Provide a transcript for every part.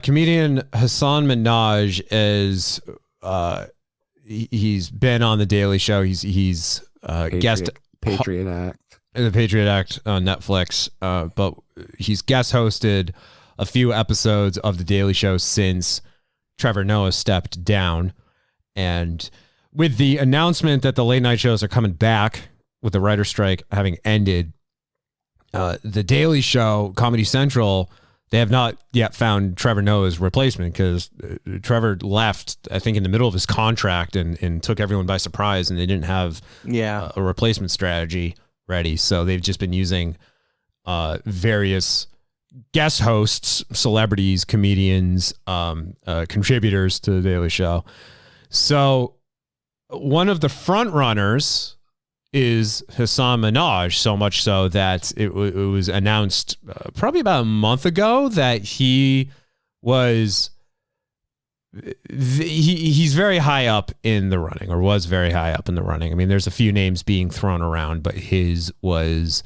Comedian Hasan Minhaj is he's been on the Daily Show. He's guest Patriot Act. The Patriot Act on Netflix, but he's guest hosted a few episodes of the Daily Show since Trevor Noah stepped down. And with the announcement that the late night shows are coming back with the writer's strike having ended, the Daily Show, Comedy Central, they have not yet found Trevor Noah's replacement because Trevor left, I think, in the middle of his contract and took everyone by surprise, and they didn't have a replacement strategy ready. So they've just been using various guest hosts, celebrities, comedians, contributors to the Daily Show. So one of the front runners is Hasan Minhaj, so much so that it was announced probably about a month ago that he's very high up in the running, or was very high up in the running. I mean, there's a few names being thrown around, but his was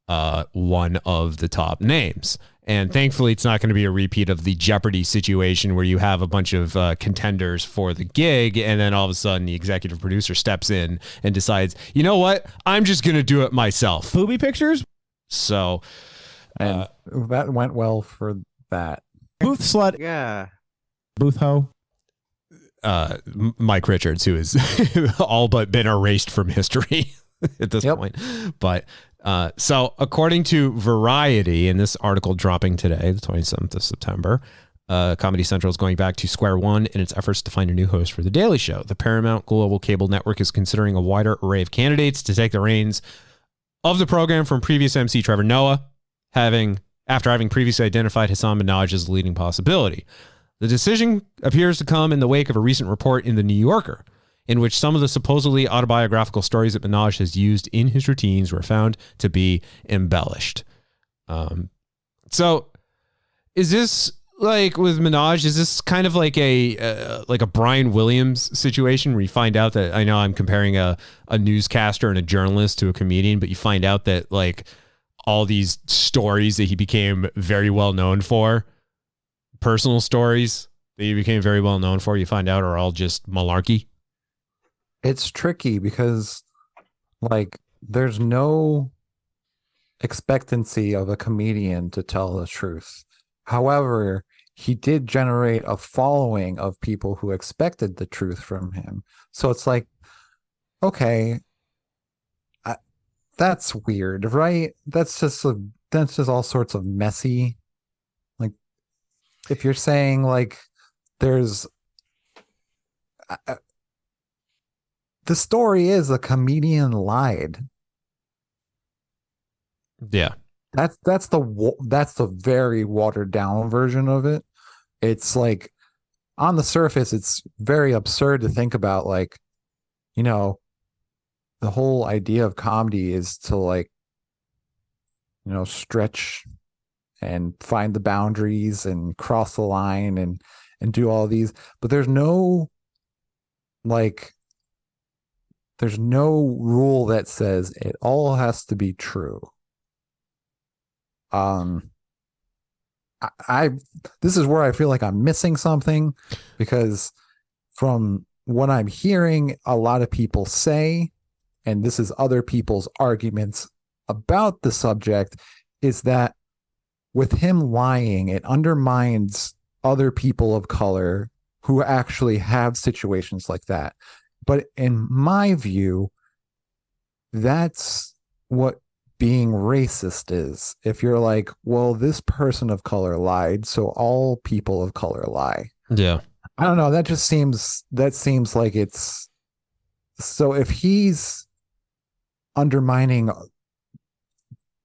one of the top names. And thankfully, it's not going to be a repeat of the Jeopardy situation where you have a bunch of contenders for the gig, and then all of a sudden the executive producer steps in and decides, you know what, I'm just going to do it myself. Booby pictures? So and that went well for that. Booth slut. Yeah. Booth hoe. Mike Richards, who has all but been erased from history at this point. But so according to Variety, in this article dropping today, the 27th of September, Comedy Central is going back to square one in its efforts to find a new host for The Daily Show. The Paramount Global Cable Network is considering a wider array of candidates to take the reins of the program from previous MC Trevor Noah, after having previously identified Hasan Minhaj as the leading possibility. The decision appears to come in the wake of a recent report in The New Yorker, in which some of the supposedly autobiographical stories that Minhaj has used in his routines were found to be embellished. So is this, like with Minhaj, is this kind of like a Brian Williams situation where you find out that, I know I'm comparing a newscaster and a journalist to a comedian, but you find out that like all these stories that he became very well known for, personal stories that he became very well known for, you find out are all just malarkey? It's tricky because, like, there's no expectancy of a comedian to tell the truth. However, he did generate a following of people who expected the truth from him. So it's like, okay, that's weird, right? That's just all sorts of messy. Like, if you're saying like there's the story is a comedian lied. Yeah. That's the very watered down version of it. It's like, on the surface, it's very absurd to think about, like, you know, the whole idea of comedy is to, like, you know, stretch and find the boundaries and cross the line and do all these, but there's no rule that says it all has to be true. This is where I feel like I'm missing something, because from what I'm hearing a lot of people say, and this is other people's arguments about the subject, is that with him lying, it undermines other people of color who actually have situations like that. But in my view, that's what being racist is. If you're like, well, this person of color lied, so all people of color lie. Yeah. I don't know. That seems like it's, so if he's undermining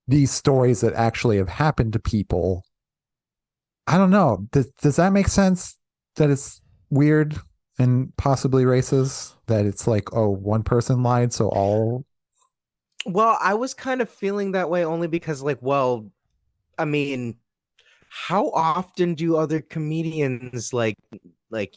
these stories that actually have happened to people, I don't know. Does that make sense? That it's weird and possibly racist? That it's like, oh, one person lied, so all. Well, I was kind of feeling that way only because, like, well, I mean, how often do other comedians like,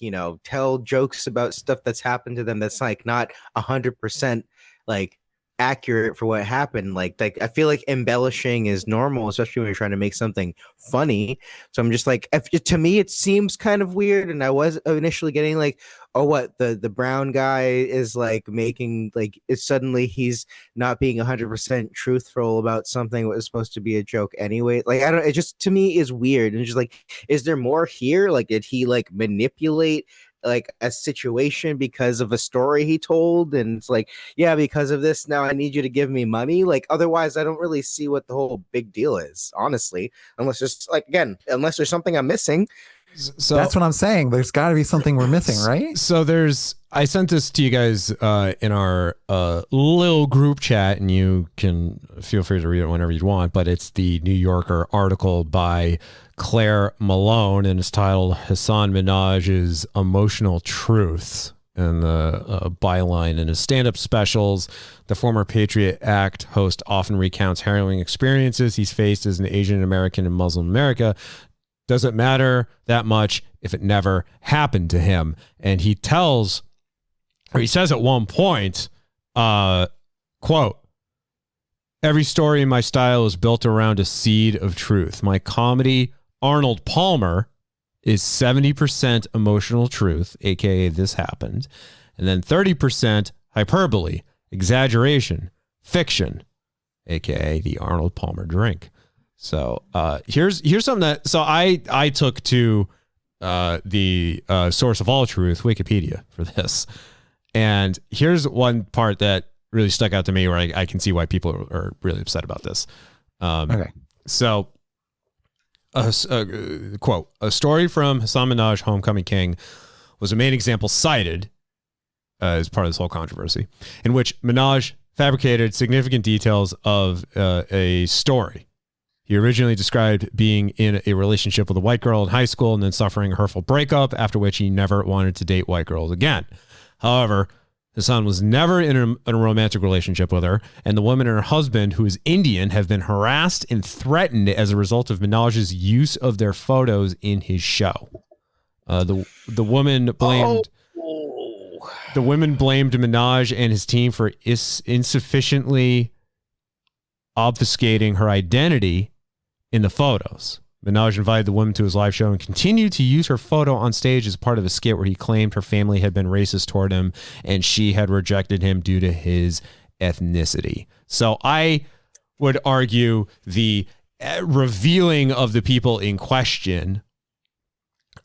you know, tell jokes about stuff that's happened to them that's like not 100% like accurate for what happened. Like I feel like embellishing is normal, especially when you're trying to make something funny. So I'm just like, to me, it seems kind of weird. And I was initially getting like, oh, what the brown guy is like making like it's suddenly he's not being 100% truthful about something that was supposed to be a joke anyway. Like I don't, it just to me is weird. And just like, is there more here? Like, did he like manipulate like a situation because of a story he told? And it's like, yeah, because of this, now I need you to give me money. Like, otherwise, I don't really see what the whole big deal is, honestly. Unless there's like, again, unless there's something I'm missing. So That's what I'm saying. There's got to be something we're missing, right? So I sent this to you guys in our little group chat, and you can feel free to read it whenever you want, but it's the New Yorker article by Claire Malone, and it's titled Hasan Minhaj's Emotional Truths. And the byline in his stand-up specials, the former Patriot Act host often recounts harrowing experiences he's faced as an Asian American in Muslim America. Doesn't matter that much if it never happened to him. And he says at one point, quote, every story in my style is built around a seed of truth. My comedy, Arnold Palmer, is 70% emotional truth, aka this happened, and then 30% hyperbole, exaggeration, fiction, aka the Arnold Palmer drink. So here's something that I took to the source of all truth, Wikipedia, for this, and here's one part that really stuck out to me where I can see why people are really upset about this. Okay. So, quote, a story from Hasan Minhaj, Homecoming King, was a main example cited as part of this whole controversy, in which Minhaj fabricated significant details of a story. He originally described being in a relationship with a white girl in high school and then suffering a hurtful breakup, after which he never wanted to date white girls again. However, Hasan was never in a romantic relationship with her, and the woman and her husband, who is Indian, have been harassed and threatened as a result of Minhaj's use of their photos in his show. The woman blamed Minhaj and his team for insufficiently obfuscating her identity in the photos. Minhaj invited the woman to his live show and continued to use her photo on stage as part of a skit where he claimed her family had been racist toward him and she had rejected him due to his ethnicity. So I would argue the revealing of the people in question,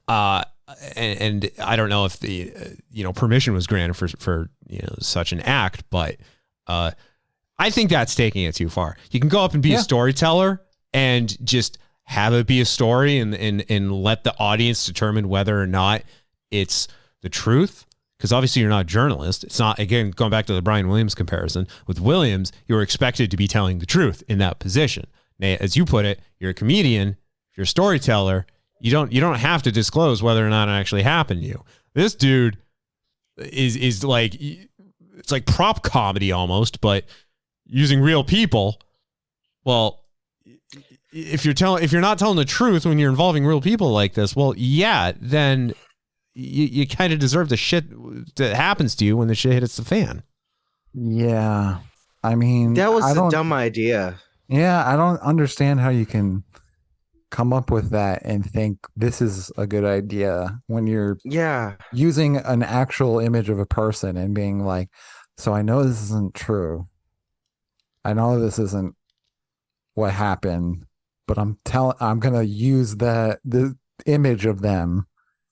and I don't know if the permission was granted for such an act, but I think that's taking it too far. You can go up and be a storyteller and just have it be a story and let the audience determine whether or not it's the truth. Because obviously you're not a journalist. It's not, again, going back to the Brian Williams comparison. With Williams, you're expected to be telling the truth in that position. Now, as you put it, you're a comedian, you're a storyteller. You don't have to disclose whether or not it actually happened to you. This dude is like, it's like prop comedy almost, but using real people. Well, if you're not telling the truth when you're involving real people like this, well, yeah, then you kind of deserve the shit that happens to you when the shit hits the fan. Yeah. I mean, that was a dumb idea. Yeah. I don't understand how you can come up with that and think this is a good idea when you're using an actual image of a person and being like, so I know this isn't true. I know this isn't what happened, but I'm going to use the image of them.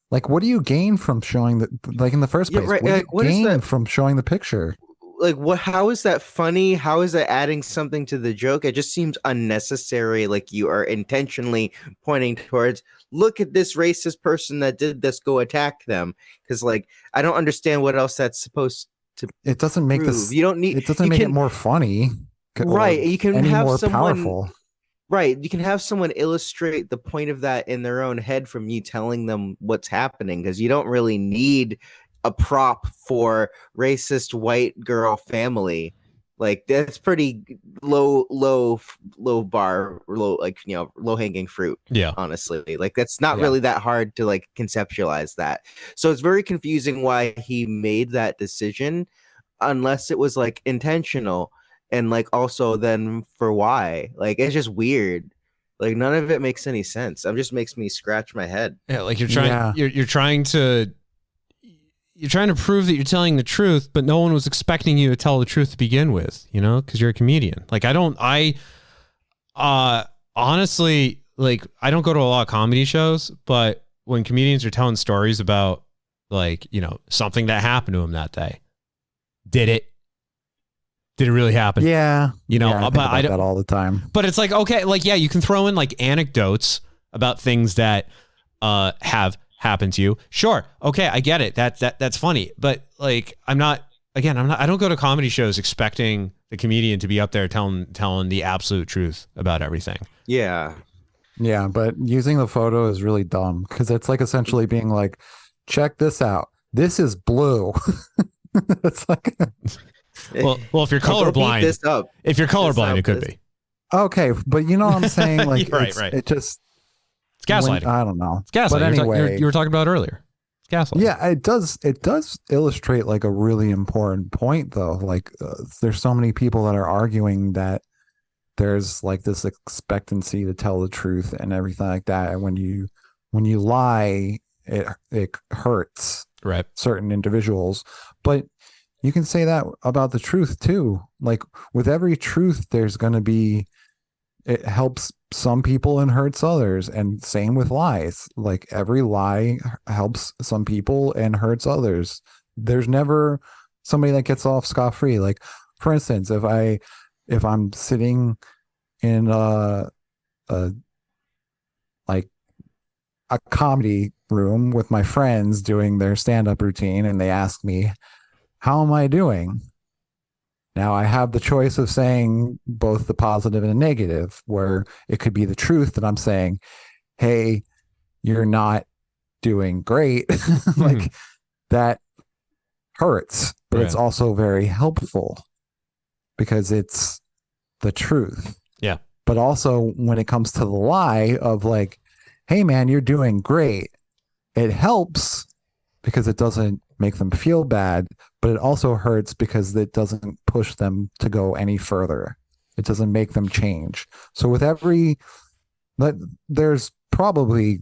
Like, what do you gain from showing that? Like, in the first place, right. What do you gain from showing the picture? Like, what? How is that funny? How is that adding something to the joke? It just seems unnecessary. Like you are intentionally pointing towards, look at this racist person that did this. Go attack them. Because, like, I don't understand what else that's supposed to. It doesn't make this. You don't need. It doesn't make it more funny. Right. You can have more someone. Powerful. Right. You can have someone illustrate the point of that in their own head from you telling them what's happening, because you don't really need a prop for racist white girl family. Like, that's pretty low bar, low hanging fruit. Yeah. Honestly, like, that's not really that hard to like conceptualize that. So it's very confusing why he made that decision, unless it was like intentional. and like also then for why? Like it's just weird. Like none of it makes any sense. It just makes me scratch my head. Yeah, like you're trying Yeah. you're trying to prove that you're telling the truth, but no one was expecting you to tell the truth to begin with, you know, because you're a comedian. Like honestly, like I don't go to a lot of comedy shows, but when comedians are telling stories about like, you know, something that happened to them that day, did it really happen? Yeah. You know, I think but about I don't, that all the time. but it's like, okay, like, yeah, you can throw in like anecdotes about things that have happened to you. Sure. Okay. I get it. That's funny. But like, I don't go to comedy shows expecting the comedian to be up there telling the absolute truth about everything. Yeah. Yeah, but using the photo is really dumb because it's like essentially being like, check this out. This is blue. It's like, Well, if you're Go beat colorblind, this up. if you're colorblind, it could this. be. okay, but you know what I'm saying? Like, Right, right. It just, It's gaslighting. I don't know. It's gaslighting. But anyway, you were talking about earlier. It's gaslighting. yeah, it does illustrate like a really important point though. Like, there's so many people that are arguing that there's like this expectancy to tell the truth and everything like that. And when you lie, it hurts Right. certain individuals. But you can say that about the truth too. Like with every truth, there's going to be, it helps some people and hurts others. And same with lies. Like every lie helps some people and hurts others. There's never somebody that gets off scot-free. Like for instance, if I'm sitting in a like a comedy room with my friends doing their stand-up routine and they ask me, how am I doing? Now I have the choice of saying both the positive and the negative, where it could be the truth that I'm saying, hey, you're not doing great. Like that hurts, but it's also very helpful because it's the truth. Yeah. But also when it comes to the lie of like, hey man, you're doing great, it helps because it doesn't make them feel bad, but it also hurts because it doesn't push them to go any further. It doesn't make them change. So with every, but there's probably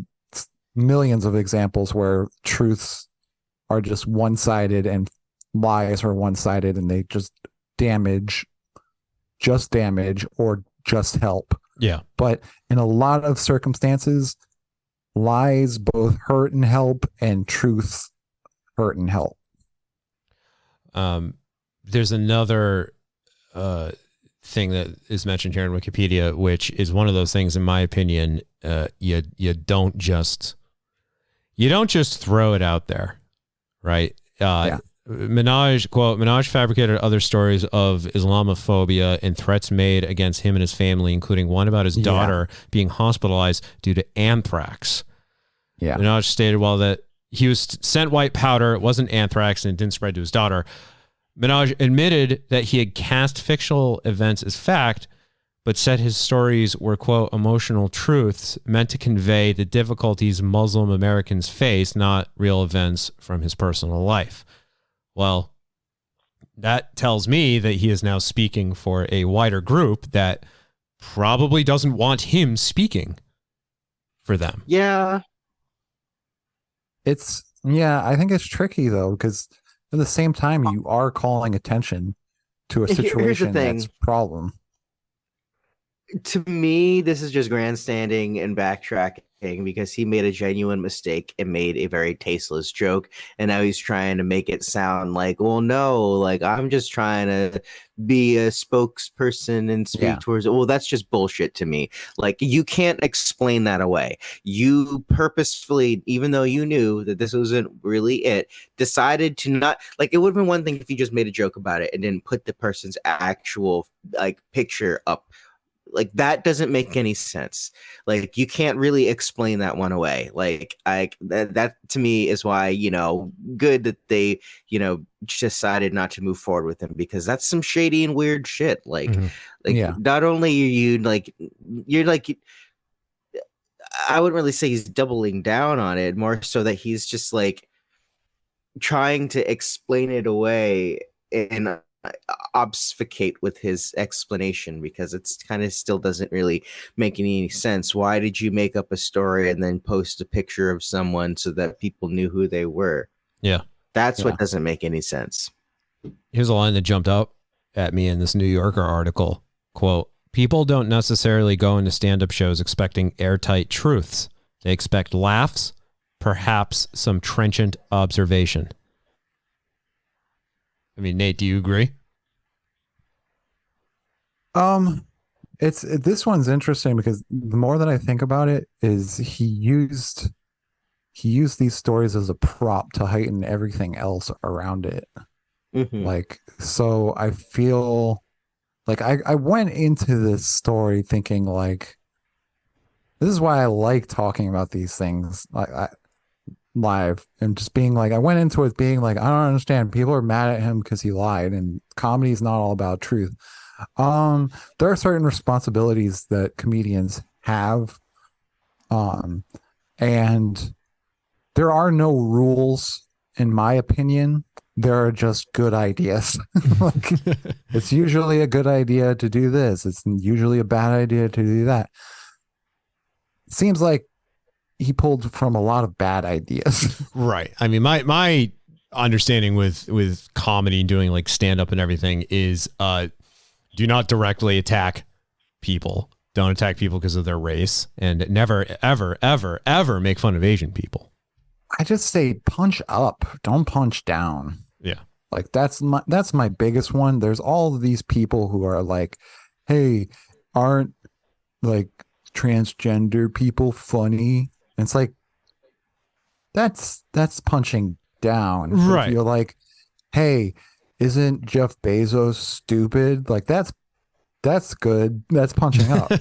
millions of examples where truths are just one-sided and lies are one-sided and they just damage or just help. Yeah. But in a lot of circumstances, lies both hurt and help, and truths hurt and help. There's another thing that is mentioned here in Wikipedia, which is one of those things, in my opinion, you don't just throw it out there, right? Yeah. Minhaj, quote, Minhaj fabricated other stories of Islamophobia and threats made against him and his family, including one about his daughter being hospitalized due to anthrax. Yeah. Minhaj stated while that he was sent white powder, it wasn't anthrax and it didn't spread to his daughter. Minhaj admitted that he had cast fictional events as fact, but said his stories were, quote, emotional truths meant to convey the difficulties Muslim Americans face, not real events from his personal life. Well, that tells me that he is now speaking for a wider group that probably doesn't want him speaking for them. Yeah. I think it's tricky though, because at the same time, you are calling attention to a situation that's a problem. To me, this is just grandstanding and backtracking because he made a genuine mistake and made a very tasteless joke. And now he's trying to make it sound like, well, no, like I'm just trying to be a spokesperson and speak towards it. Well, that's just bullshit to me. Like you can't explain that away. You purposefully, even though you knew that this wasn't really it, decided to not, like it would have been one thing if you just made a joke about it and didn't put the person's actual like picture up. Like that doesn't make any sense. Like you can't really explain that one away. Like that to me is why, good that they, decided not to move forward with him, because that's some shady and weird shit. Like not only you're like, I wouldn't really say he's doubling down on it, more so that he's just like trying to explain it away in obfuscate with his explanation, because it's kind of still doesn't really make any sense. Why did you make up a story and then post a picture of someone so that people knew who they were? Yeah. That's what doesn't make any sense. Here's a line that jumped out at me in this New Yorker article. Quote, people don't necessarily go into stand-up shows expecting airtight truths. They expect laughs, perhaps some trenchant observation. I mean, Nate, do you agree? This one's interesting because the more that I think about it, is he used these stories as a prop to heighten everything else around it. Mm-hmm. Like, so I feel like I went into this story thinking like, this is why I like talking about these things live, and just being like, I went into it being like, I don't understand. People are mad at him because he lied, and comedy is not all about truth. There are certain responsibilities that comedians have, and there are no rules, in my opinion. There are just good ideas. Like, it's usually a good idea to do this. It's usually a bad idea to do that. It seems like he pulled from a lot of bad ideas. Right. I mean, my understanding with comedy and doing like stand up and everything is do not directly attack people. Don't attack people because of their race, and never, ever, ever, ever make fun of Asian people. I just say punch up, don't punch down. Yeah. Like that's my biggest one. There's all of these people who are like, hey, aren't like transgender people funny? And it's like, that's punching down. Right. If you're like, hey, isn't Jeff Bezos stupid? Like that's good. That's punching up.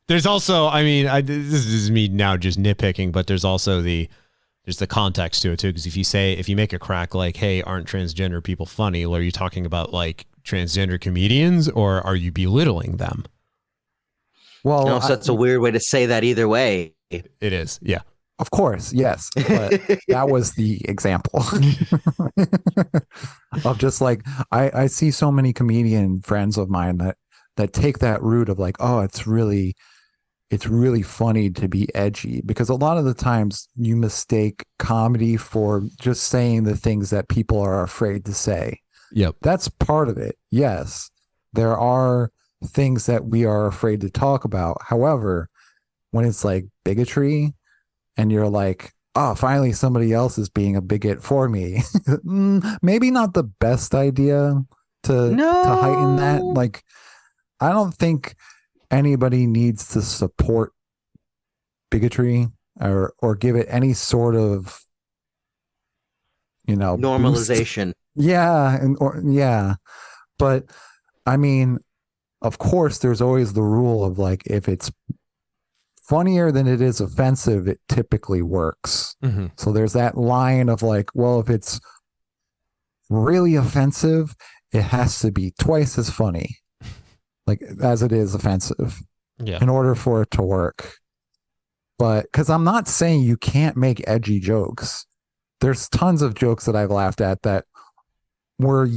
There's also, I mean, this is me now just nitpicking, but there's also the context to it too. Because if you make a crack like, hey, aren't transgender people funny? Well, are you talking about like transgender comedians, or are you belittling them? Well, Also, that's a weird way to say that either way. It is. Yeah. of course, yes, but that was the example of just like, I see so many comedian friends of mine that take that route of like, oh, it's really funny to be edgy, because a lot of the times you mistake comedy for just saying the things that people are afraid to say. Yep. That's part of it. Yes, there are things that we are afraid to talk about. However, when it's like bigotry and you're like, oh, finally somebody else is being a bigot for me, maybe not the best idea to heighten that. Like, I don't think anybody needs to support bigotry or give it any sort of, normalization. Boost. Yeah. But I mean, of course, there's always the rule of like, if it's funnier than it is offensive, it typically works. Mm-hmm. So there's that line of like, well, if it's really offensive, it has to be twice as funny, like as it is offensive, in order for it to work. But because I'm not saying you can't make edgy jokes. There's tons of jokes that I've laughed at that were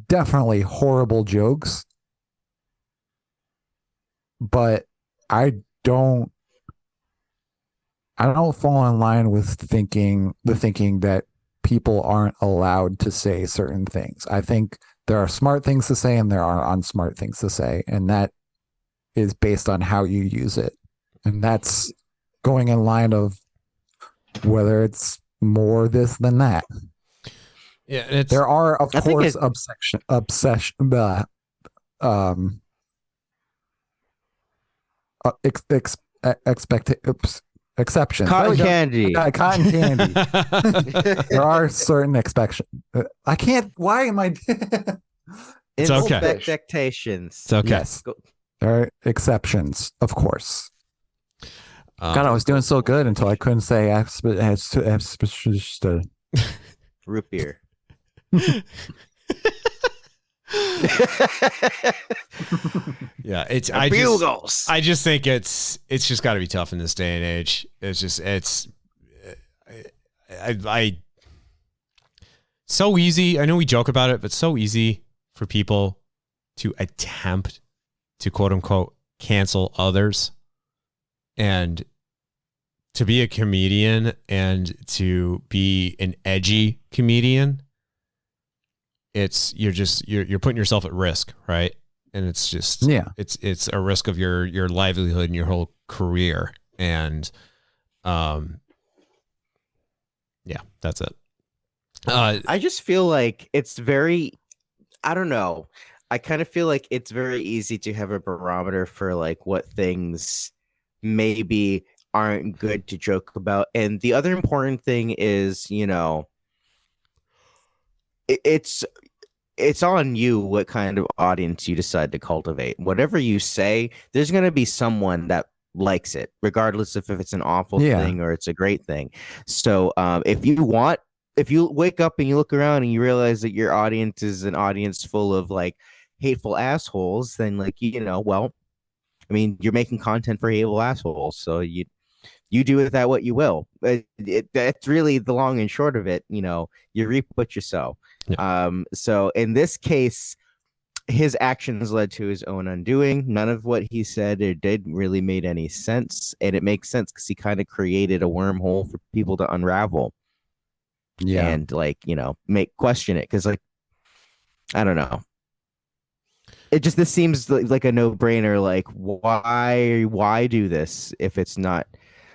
definitely horrible jokes. But I don't fall in line with thinking that people aren't allowed to say certain things. I think there are smart things to say and there are unsmart things to say, and that is based on how you use it. And that's going in line of whether it's more this than that. Yeah, there are, of course, exceptions. Cotton candy. Cotton candy. There are certain exceptions. I can't. Why am I? It's okay. Expectations. It's okay. Yes. There are exceptions, of course. God, I was doing so good until I couldn't say root beer. Yeah, I just think it's just got to be tough in this day and age. so easy. I know we joke about it, but so easy for people to attempt to quote unquote cancel others, and to be a comedian and to be an edgy comedian. You're putting yourself at risk, right? And it's just, it's a risk of your livelihood and your whole career. And, yeah, that's it. I just feel like it's very, I don't know. I kind of feel like it's very easy to have a barometer for like what things maybe aren't good to joke about. And the other important thing is, it's on you what kind of audience you decide to cultivate. Whatever you say, there's going to be someone that likes it, regardless if it's an awful thing or it's a great thing. So if you wake up and you look around and you realize that your audience is an audience full of like hateful assholes, then like, well, I mean, you're making content for hateful assholes. So you do with that what you will. That's really the long and short of it. You reap what you sow. Yeah. So in this case, his actions led to his own undoing. None of what he said or did really made any sense. And it makes sense because he kind of created a wormhole for people to unravel. Yeah. And like, question it. Because like, I don't know. This seems like a no-brainer. Like, why do this if it's not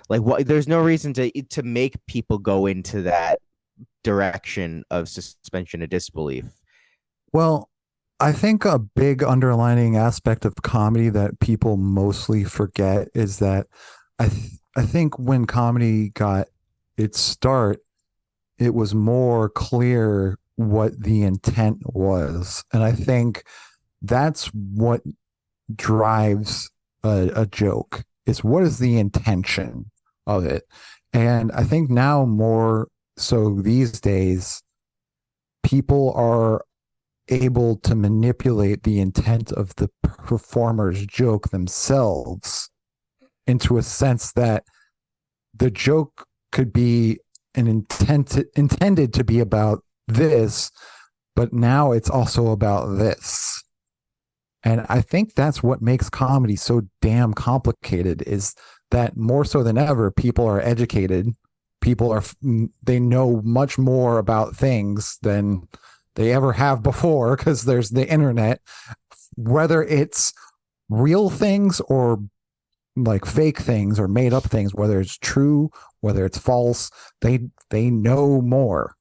like there's no reason to make people go into that direction of suspension of disbelief. Well, I think a big underlining aspect of comedy that people mostly forget is that I think when comedy got its start, it was more clear what the intent was. And I think that's what drives a joke. Is what is the intention of it? And I think now more so these days, people are able to manipulate the intent of the performer's joke themselves into a sense that the joke could be intended to be about this, but now it's also about this. And I think that's what makes comedy so damn complicated, is that more so than ever, people are educated. They know much more about things than they ever have before because there's the internet. Whether it's real things or like fake things or made up things, whether it's true, whether it's false, they know more.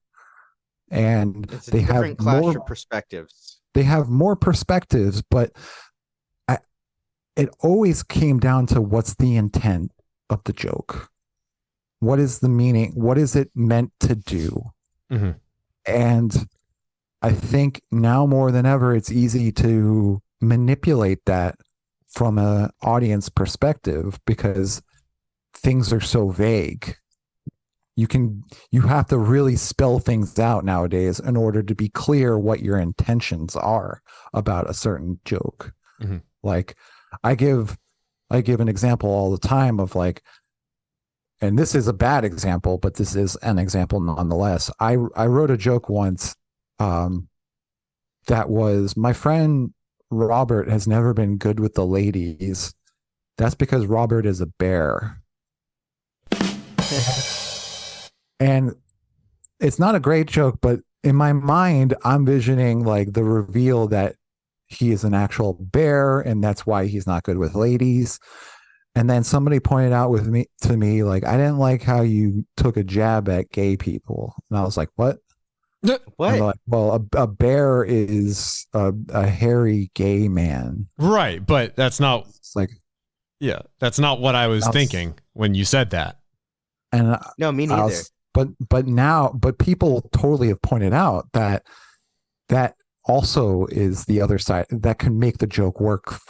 And they have clash more of perspectives. They have more perspectives, but it always came down to what's the intent of the joke. What is the meaning? What is it meant to do? Mm-hmm. And I think now more than ever, it's easy to manipulate that from an audience perspective because things are so vague. You have to really spell things out nowadays in order to be clear what your intentions are about a certain joke. Mm-hmm. Like I give an example all the time of like, and this is a bad example, but this is an example nonetheless. I wrote a joke once that was, my friend Robert has never been good with the ladies. That's because Robert is a bear. And it's not a great joke, but in my mind, I'm visioning like the reveal that he is an actual bear and that's why he's not good with ladies. And then somebody pointed out to me, like, I didn't like how you took a jab at gay people. And I was like, what? What? Like, well, a bear is a hairy gay man. Right. But that's not that's not what I was thinking when you said that. And no, me neither. But people totally have pointed out that also is the other side that can make the joke work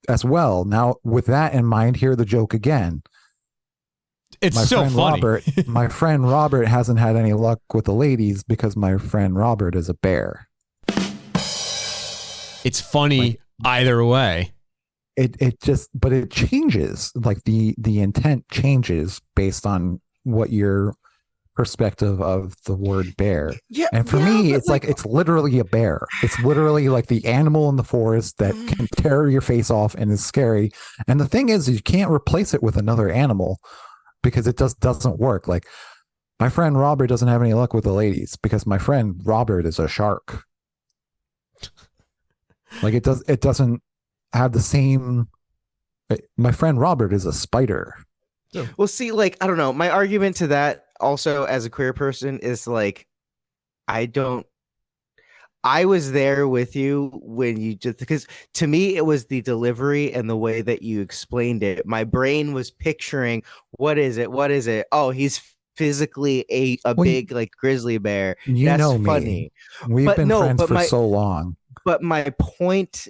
as well. Now, with that in mind, hear the joke again. It's so funny. My friend Robert hasn't had any luck with the ladies because my friend Robert is a bear. It's funny either way. It changes. Like the intent changes based on what you're perspective of the word bear. Yeah, And for me, it's like it's literally a bear. It's literally like the animal in the forest that can tear your face off and is scary. And the thing is, you can't replace it with another animal because it just doesn't work. Like my friend Robert doesn't have any luck with the ladies because my friend Robert is a shark. Like it doesn't have the same. My friend Robert is a spider. Well, see, like, I don't know. My argument to that also as a queer person is like, I was there with you when you just, because to me, it was the delivery and the way that you explained it. My brain was picturing, what is it? What is it? Oh, he's physically a big, like, grizzly bear. You That's know funny. me. We've been friends for so long. But my point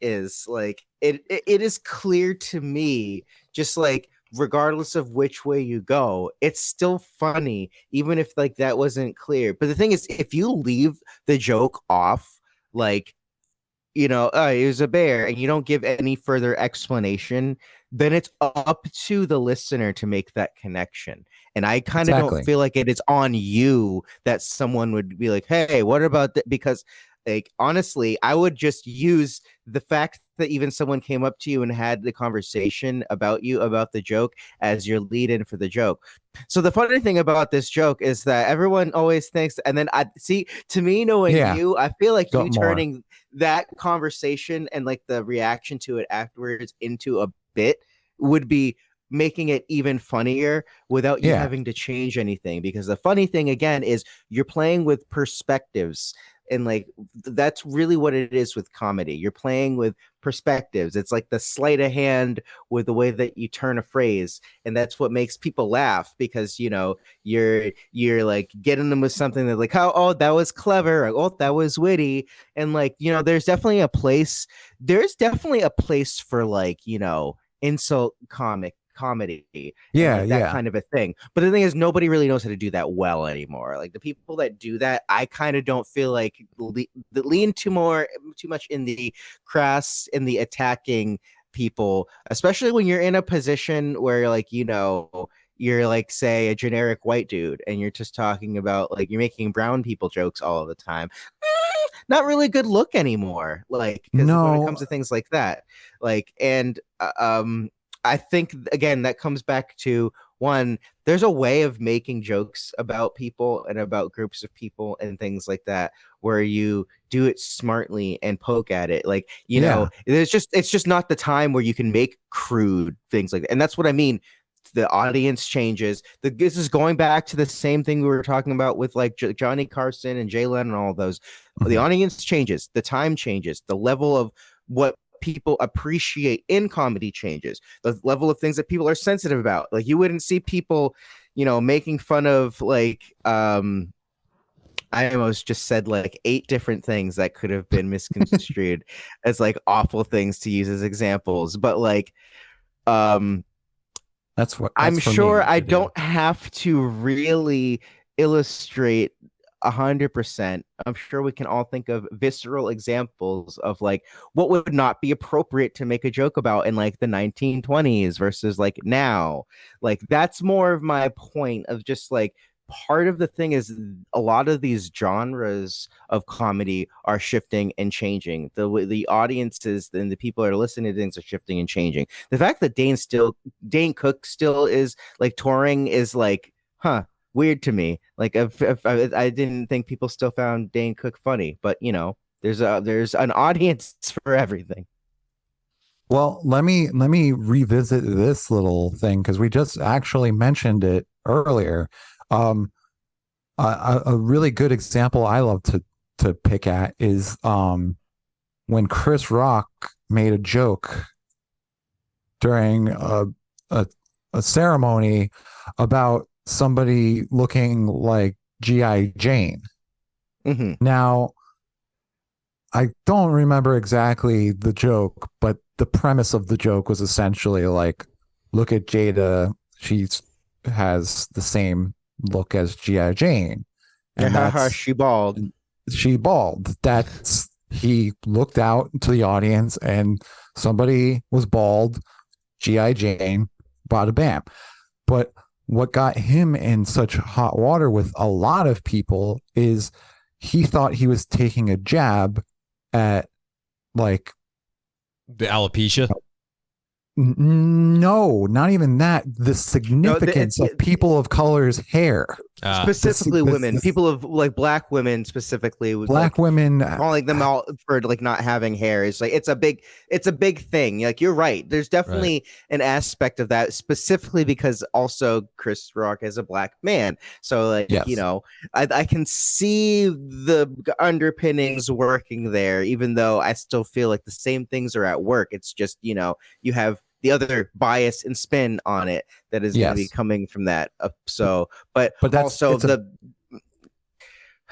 is like, it is clear to me, just like, regardless of which way you go, it's still funny, even if like that wasn't clear. But the thing is, if you leave the joke off, like, it was a bear, and you don't give any further explanation, then it's up to the listener to make that connection. And I kind of don't feel like it is on you that someone would be like, hey, what about that? Because, like, honestly, I would just use the fact that even someone came up to you and had the conversation about you, about the joke, as your lead in for the joke. So the funny thing about this joke is that everyone always thinks, and then I see, to me, knowing you, I feel like you turning that conversation and like the reaction to it afterwards into a bit would be making it even funnier without you having to change anything. Because the funny thing, again, is you're playing with perspectives. And like, that's really what it is with comedy. You're playing with perspectives. It's like the sleight of hand with the way that you turn a phrase. And that's what makes people laugh, because, you're like getting them with something that like, oh, that was clever. Or, oh, that was witty. And like, there's definitely a place for like, insult comedy and that kind of a thing. But the thing is, nobody really knows how to do that well anymore. Like the people that do that, I kind of don't feel like lean too much in the crass, in the attacking people, especially when you're in a position where, like, you're like, say, a generic white dude, and you're just talking about, like, you're making brown people jokes all the time. Not really a good look anymore. Like, because when it comes to things like that, like, and I think, again, that comes back to, one, there's a way of making jokes about people and about groups of people and things like that, where you do it smartly and poke at it. Like, it's just not the time where you can make crude things like that. And that's what I mean. The audience changes. This is going back to the same thing we were talking about with like Johnny Carson and Jay Leno and all those. Mm-hmm. The audience changes. The time changes. The level of what people appreciate in comedy changes. The level of things that people are sensitive about. Like, you wouldn't see people, making fun of, like, I almost just said like 8 different things that could have been misconstrued as like awful things to use as examples. But like, that's I'm sure I don't have to really illustrate 100%. I'm sure we can all think of visceral examples of like what would not be appropriate to make a joke about in like the 1920s versus like now. Like, that's more of my point of just like, part of the thing is a lot of these genres of comedy are shifting and changing. The audiences and the people that are listening to things are shifting and changing. The fact that Dane Cook still is like touring is like, weird to me. Like, I didn't think people still found Dane Cook funny, but there's an audience for everything. Well, let me revisit this little thing, because we just actually mentioned it earlier. A really good example I love to pick at is when Chris Rock made a joke during a ceremony about somebody looking like G.I. Jane. Mm-hmm. Now, I don't remember exactly the joke, but the premise of the joke was essentially like, look at Jada, she has the same look as G.I. Jane. And that's she bald. That's, he looked out to the audience and somebody was bald, G.I. Jane, bada bam. But what got him in such hot water with a lot of people is he thought he was taking a jab at like The alopecia. no, not even that. The significance of people of color's hair. Specifically women, people of like black women specifically, black like, women calling them out for like not having hair is like it's a big thing. Like you're right. There's definitely an aspect of that, specifically because also Chris Rock is a black man. So like, Yes. you know, I can see the underpinnings working there, even though I still feel like the same things are at work. It's just, you know, you have the other bias and spin on it that is going to be coming from that. But that's also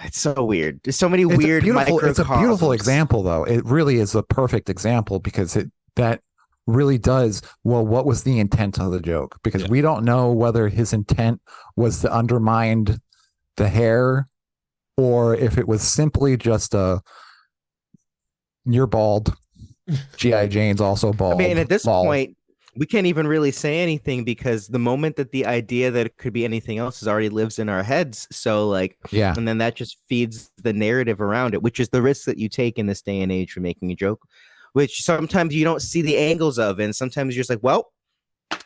it's so weird. There's so many weird microcosms. It's a beautiful example, though. It really is a perfect example because that really does. Well, what was the intent of the joke? Because we don't know whether his intent was to undermine the hair or if it was simply just you're bald. G.I. Jane's also bald. I mean, at this point, we can't even really say anything because the moment that the idea that it could be anything else already lives in our heads. So like, and then that just feeds the narrative around it, which is the risk that you take in this day and age for making a joke, which sometimes you don't see the angles of. And sometimes you're just like, well,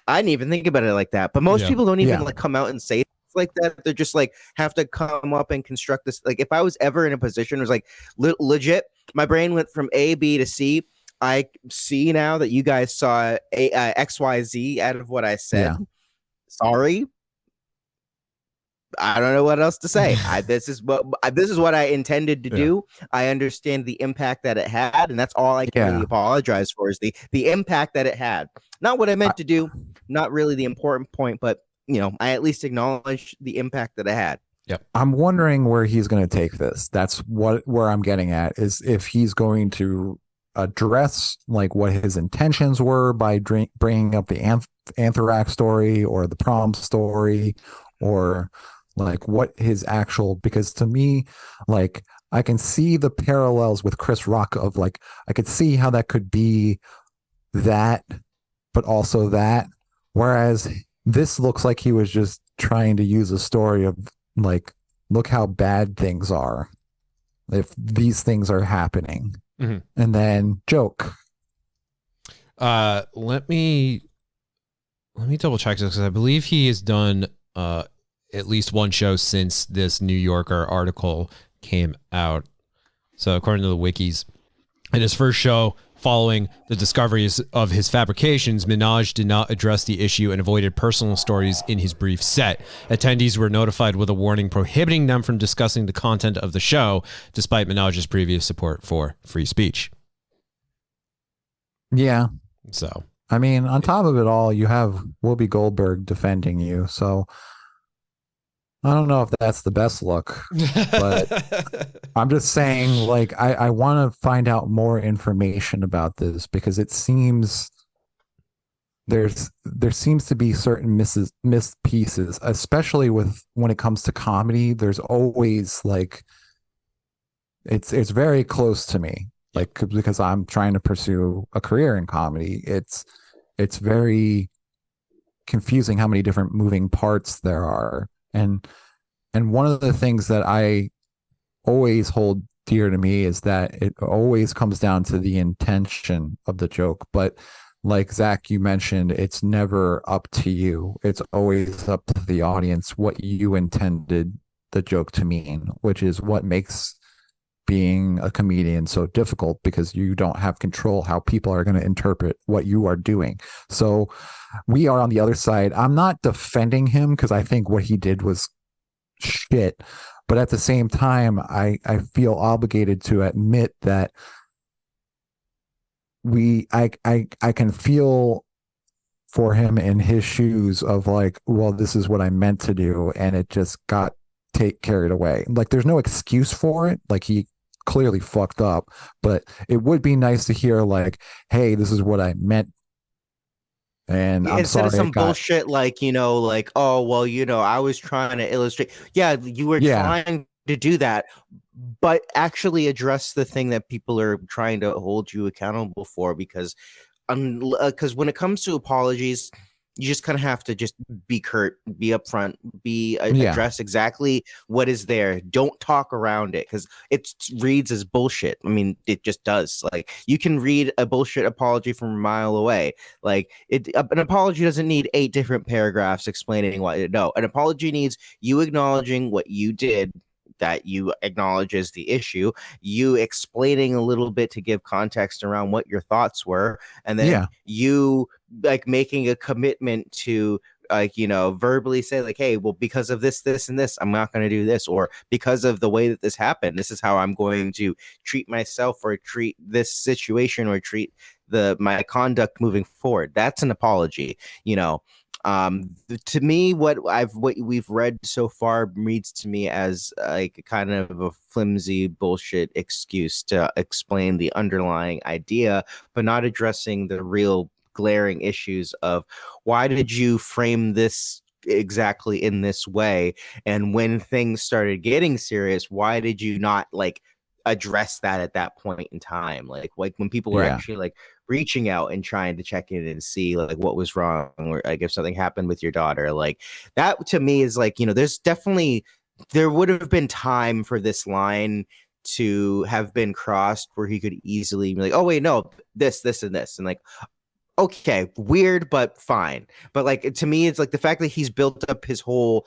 I didn't even think about it like that. But most people don't even like come out and say like that. They're just like have to come up and construct this. Like if I was ever in a position, it was like legit, my brain went from A, B to C. I see now that you guys saw XYZ out of what I said. Sorry. I don't know what else to say. This is what I intended to do. I understand the impact that it had, and that's all I can really apologize for is the impact that it had. Not what I meant to do, not really the important point, but you know, I at least acknowledge the impact that it had. Yep. I'm wondering where he's going to take this. That's where I'm getting at is if he's going to address like what his intentions were by bringing up the anthrax story or the prom story or like what his actual, because to me, like I can see the parallels with Chris Rock of like, I could see how that could be that, but also that. Whereas this looks like he was just trying to use a story of like, look how bad things are if these things are happening. Mm-hmm. And then joke. Let me double check this because I believe he has done at least one show since this New Yorker article came out. So according to the wikis, in his first show following the discoveries of his fabrications, Minhaj did not address the issue and avoided personal stories in his brief set. Attendees were notified with a warning prohibiting them from discussing the content of the show, despite Minhaj's previous support for free speech. Yeah. So, I mean, on top of it all, you have Whoopi Goldberg defending you. So I don't know if that's the best look, but I'm just saying, like, I want to find out more information about this because it seems there seems to be certain missed pieces, especially when it comes to comedy. There's always like, it's very close to me, like, because I'm trying to pursue a career in comedy. It's very confusing how many different moving parts there are. And one of the things that I always hold dear to me is that it always comes down to the intention of the joke. But like Zach, you mentioned, it's never up to you. It's always up to the audience what you intended the joke to mean, which is what makes being a comedian so difficult because you don't have control how people are going to interpret what you are doing. So we are on the other side. I'm not defending him because I think what he did was shit, but at the same time, I feel obligated to admit that I can feel for him in his shoes of like, well, this is what I meant to do, and it just got carried away. Like, there's no excuse for it. Like, he clearly fucked up, but it would be nice to hear like, hey, this is what I meant. And I'm instead sorry of some bullshit like, you know, like, oh, well, you know, I was trying to illustrate. Yeah, you were trying to do that, but actually address the thing that people are trying to hold you accountable for, because when it comes to apologies, you just kind of have to just be curt, be upfront, Yeah. address exactly what is there. Don't talk around it, because it reads as bullshit. I mean, it just does. Like, you can read a bullshit apology from a mile away. Like, an apology doesn't need 8 different paragraphs explaining why. No, an apology needs you acknowledging what you did, that you acknowledge as the issue, you explaining a little bit to give context around what your thoughts were, and then you like making a commitment to, like, verbally say, like, hey, well, because of this, this, and this, I'm not going to do this, or because of the way that this happened, this is how I'm going to treat myself, or treat this situation, or treat my conduct moving forward. That's an apology. To me, what we've read so far reads to me as like kind of a flimsy bullshit excuse to explain the underlying idea, but not addressing the real glaring issues of why did you frame this exactly in this way, and when things started getting serious, why did you not like address that at that point in time, like when people were actually like reaching out and trying to check in and see like what was wrong, or like if something happened with your daughter. Like, that to me is like, there would have been time for this line to have been crossed where he could easily be like, oh wait, no, this and this, and like, okay, weird, but fine. But like, to me, it's like the fact that he's built up his whole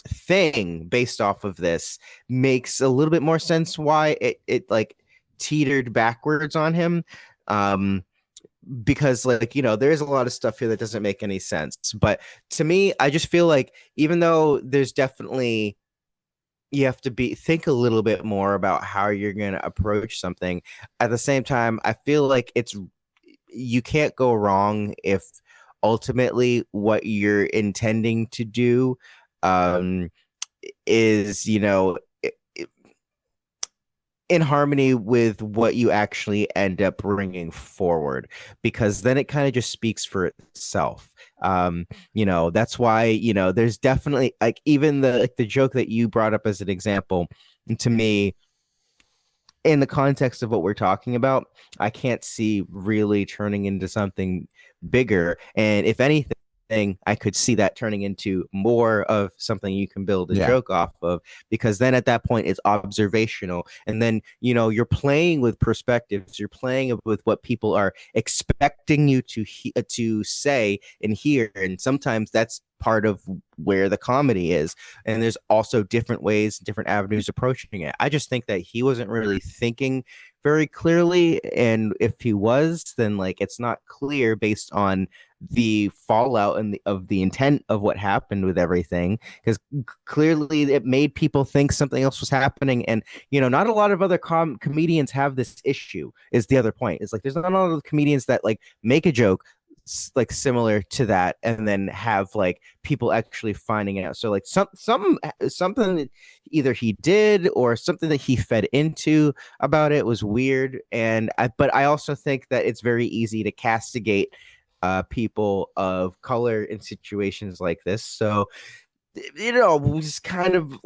thing based off of this makes a little bit more sense why it like teetered backwards on him, because like, there's a lot of stuff here that doesn't make any sense. But to me, I just feel like, even though there's definitely, you have to think a little bit more about how you're going to approach something, at the same time, I feel like you can't go wrong if ultimately what you're intending to do is, in harmony with what you actually end up bringing forward, because then it kind of just speaks for itself. That's why, there's definitely like, even the joke that you brought up as an example, to me, in the context of what we're talking about, I can't see really turning into something bigger. And if anything, I could see that turning into more of something you can build a joke off of, because then at that point it's observational. And then, you're playing with perspectives, you're playing with what people are expecting you to say and hear. And sometimes that's part of where the comedy is. And there's also different ways, different avenues approaching it. I just think that he wasn't really thinking very clearly. And if he was, then like, it's not clear based on the fallout and of the intent of what happened with everything, because clearly it made people think something else was happening. And not a lot of other comedians have this issue, is the other point. It's like, there's not a lot of comedians that like make a joke like similar to that and then have like people actually finding out. So like something that either he did or something that he fed into about it was weird. But I also think that it's very easy to castigate people of color in situations like this. So we just kind of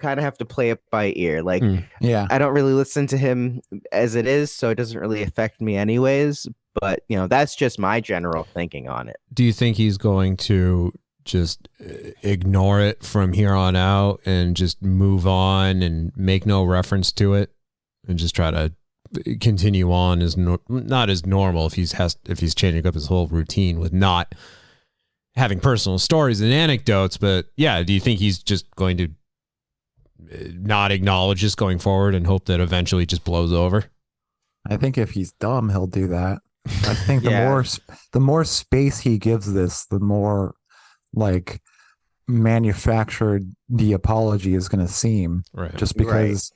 have to play it by ear. Like, I don't really listen to him as it is, so it doesn't really affect me anyways. But that's just my general thinking on it. Do you think he's going to just ignore it from here on out and just move on and make no reference to it and just try to continue on as not as normal if he's changing up his whole routine with not having personal stories and anecdotes? But yeah, do you think he's just going to not acknowledge this going forward and hope that eventually it just blows over? I think if he's dumb, he'll do that. I think the more space he gives this, the more like manufactured the apology is going to seem. Right. Just because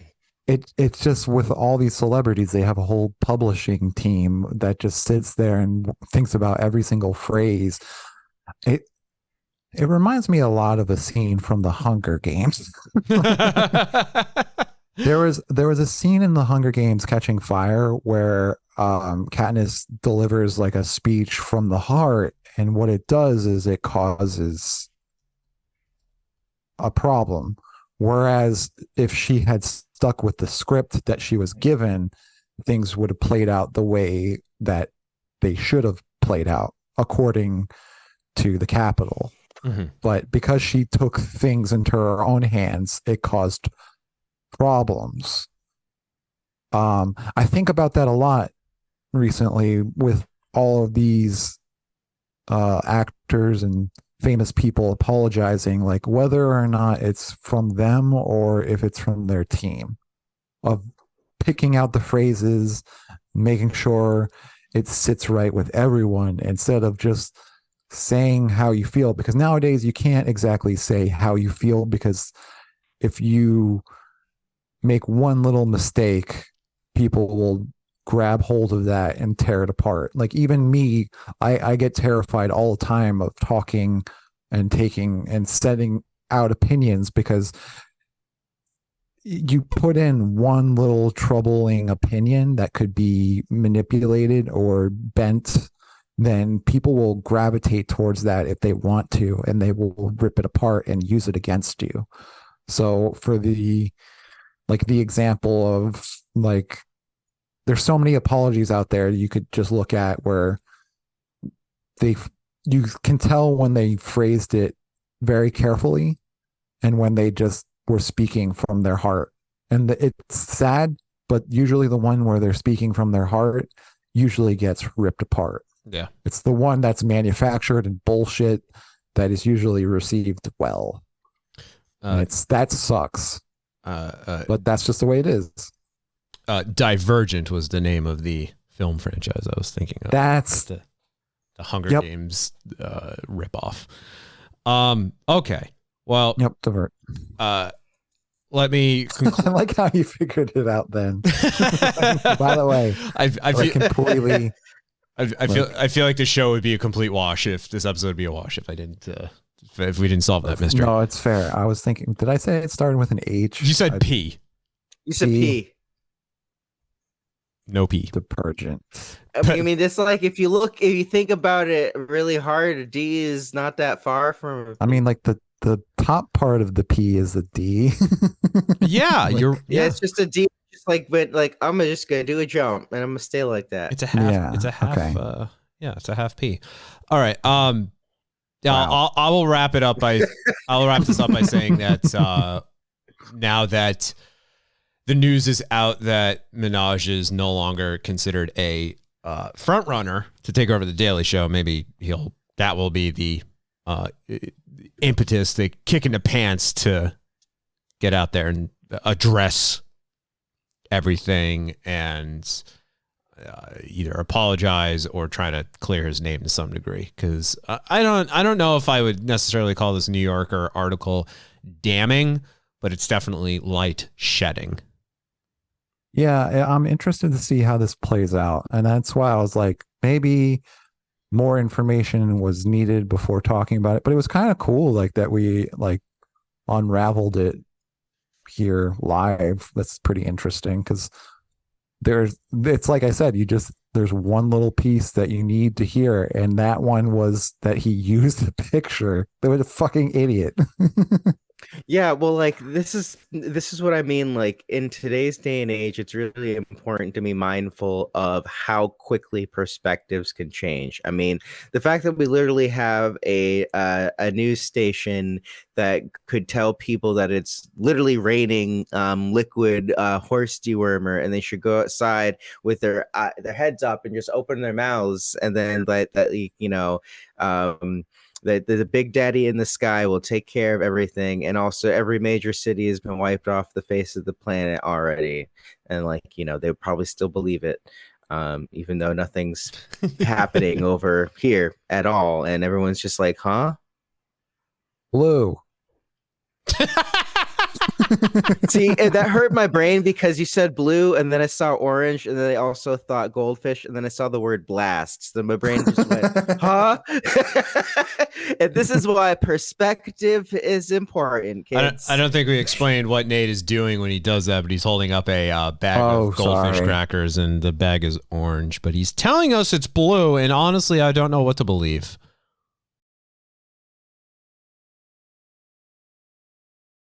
it's just, with all these celebrities, they have a whole publishing team that just sits there and thinks about every single phrase. It reminds me a lot of a scene from the Hunger Games. There was a scene in the Hunger Games Catching Fire where Katniss delivers like a speech from the heart, and what it does is it causes a problem. Whereas if she had stuck with the script that she was given, things would have played out the way that they should have played out according to the Capitol. But because she took things into her own hands, it caused problems. I think about that a lot recently with all of these actors and famous people apologizing, like whether or not it's from them or if it's from their team, of picking out the phrases, making sure it sits right with everyone instead of just saying how you feel, because nowadays you can't exactly say how you feel, because if you make one little mistake, people will grab hold of that and tear it apart. Like even me, I get terrified all the time of talking and taking and setting out opinions, because you put in one little troubling opinion that could be manipulated or bent, then people will gravitate towards that if they want to, and they will rip it apart and use it against you. So for the example of like, there's so many apologies out there you could just look at where you can tell when they phrased it very carefully and when they just were speaking from their heart. And it's sad, but usually the one where they're speaking from their heart usually gets ripped apart. Yeah. It's the one that's manufactured and bullshit that is usually received well. That sucks. But that's just the way it is. Divergent was the name of the film franchise I was thinking of. That's the Hunger Games ripoff. Okay. Well. Yep. Divert. Let me conclude. I like how you figured it out then. By the way, I feel completely. I feel like the show would be a complete wash if this episode would be a wash if I didn't if we didn't solve that mystery. No, it's fair. I was thinking, did I say it started with an H? You said P. You said P. No P. Detergent. I mean, it's like if you think about it really hard, D is not that far from. I mean, like the top part of the P is the D. Yeah, it's just a D. Just like, but like I'm just gonna do a jump and I'm gonna stay like that. It's a half. Yeah, it's a half. okay. It's a half P. All right. Yeah, Wow. I will wrap it up by. I'll wrap this up by saying that now that the news is out that Minhaj is no longer considered a front runner to take over the Daily Show, maybe that will be the impetus, the kick in the pants to get out there and address everything and either apologize or try to clear his name to some degree. Because I don't know if I would necessarily call this New Yorker article damning, but it's definitely light shedding. Yeah, I'm interested to see how this plays out. And that's why I was like, maybe more information was needed before talking about it. But it was kind of cool, like that we like unraveled it here live. That's pretty interesting because it's like I said, there's one little piece that you need to hear, and that one was that he used a picture. They were a fucking idiot. Yeah, well, like this is what I mean. Like in today's day and age, it's really important to be mindful of how quickly perspectives can change. I mean, the fact that we literally have a news station that could tell people that it's literally raining liquid horse dewormer and they should go outside with their heads up and just open their mouths, and then the big daddy in the sky will take care of everything. And also every major city has been wiped off the face of the planet already. And they would probably still believe it, even though nothing's happening over here at all. And everyone's just like, huh? Blue. See, that hurt my brain because you said blue and then I saw orange and then I also thought goldfish and then I saw the word blast. So my brain just went, huh? And this is why perspective is important, kids. I don't think we explained what Nate is doing when he does that, but he's holding up a bag of goldfish crackers and the bag is orange, but he's telling us it's blue, and honestly, I don't know what to believe.